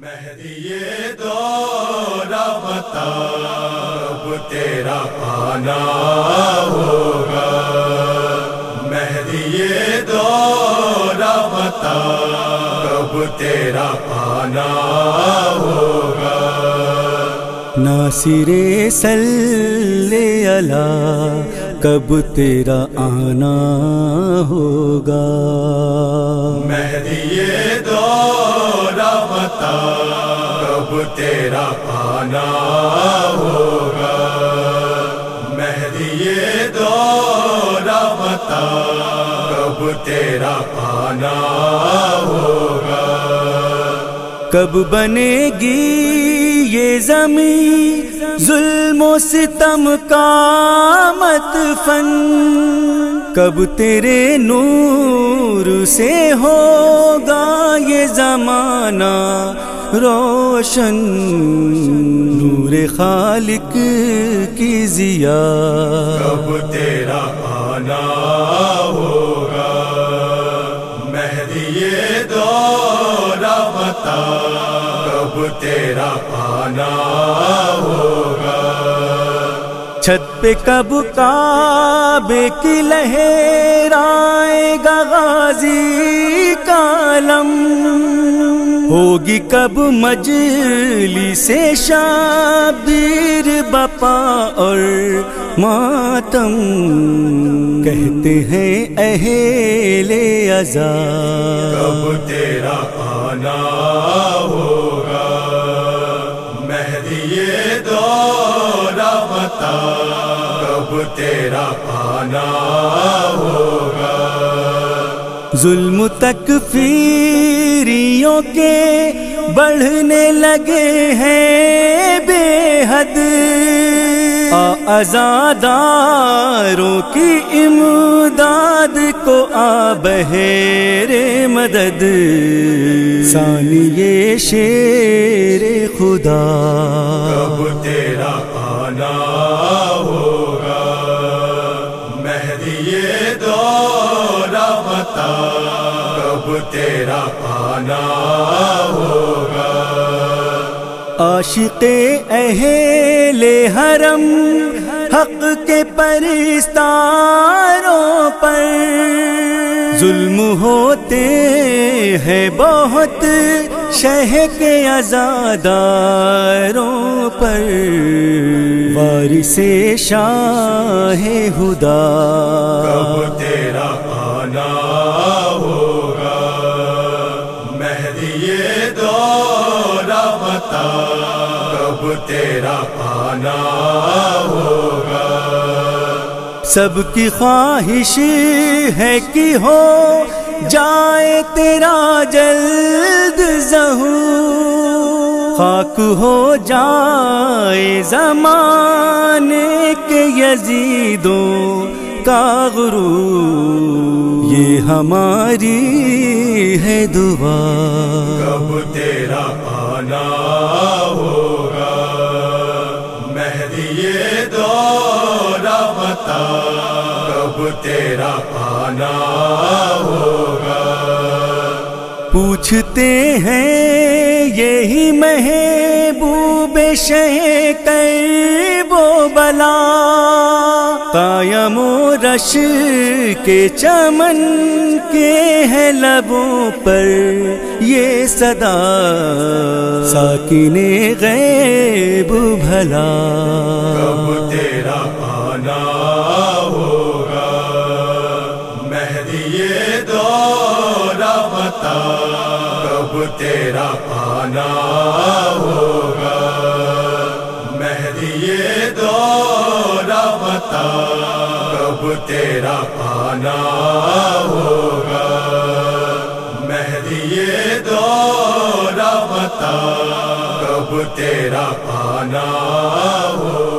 مہدی دورہ بتا کب تیرا آنا ہوگا، مہدی دورہ بتا کب تیرا آنا ہوگا۔ ناصر صلی اللہ کب تیرا آنا ہوگا، مہدی دورہ بتا کب تیرا آنا ہوگا، مہدی دورہ بتا کب تیرا آنا ہوگا۔ کب بنے گی یہ زمین ظلم و ستم کا مدفن، کب تیرے نور سے ہوگا یہ زمانہ روشن، نور خالق کی ضیا کب تیرا آنا ہوگا، مہدی دورہ بتا کب تیرا آنا ہوگا۔ چھت پہ کب کعبے کی لہرائے گا غازی کا علم، ہوگی کب مجلس شبیر بپا اور ماتم، کہتے ہیں اہل عزا کب تیرا آنا ہوگا، مہدی دورہ بتا کب تیرا آنا ہوگا۔ ظلم تکفیریوں کے بڑھنے لگے ہیں بے حد، عزاداروں کی امداد کو آ بہر مدد، ثانی شیر خدا کب تیرا آنا ہوگا، مہدی دورہ بتا کب تیرا آنا ہوگا۔ عاشق اہل حرم حق کے پرستاروں پر ظلم ہوتے ہیں بہت، شہ کے عزاداروں پر وارث شاہ خدا کب تیرا آنا ہوگا، مہدی دورہ بتا کب تیرا آنا ہوگا۔ سب کی خواہش ہے کہ ہو جائے تیرا جلد ظہور، خاک ہو جائے زمانے کے یزیدوں کا غرور، یہ ہماری ہے دعا کب تیرا آنا ہوگا، مہدی دورہ بتا کب تیرا آنا ہوگا۔ پوچھتے ہیں یہی محبوب شہ کرب و بلا، قائم و رش کے چمن کے ہے لبوں پر یہ صدا، ساکن غیب بھلا کب تیرا آنا ہوگا، مہدی دورہ بتا کب تیرا آنا ہوگا، مہدی دورہ بتا کب تیرا آنا ہوگا، مہدی دورہ بتا کب تیرا آنا ہوگا۔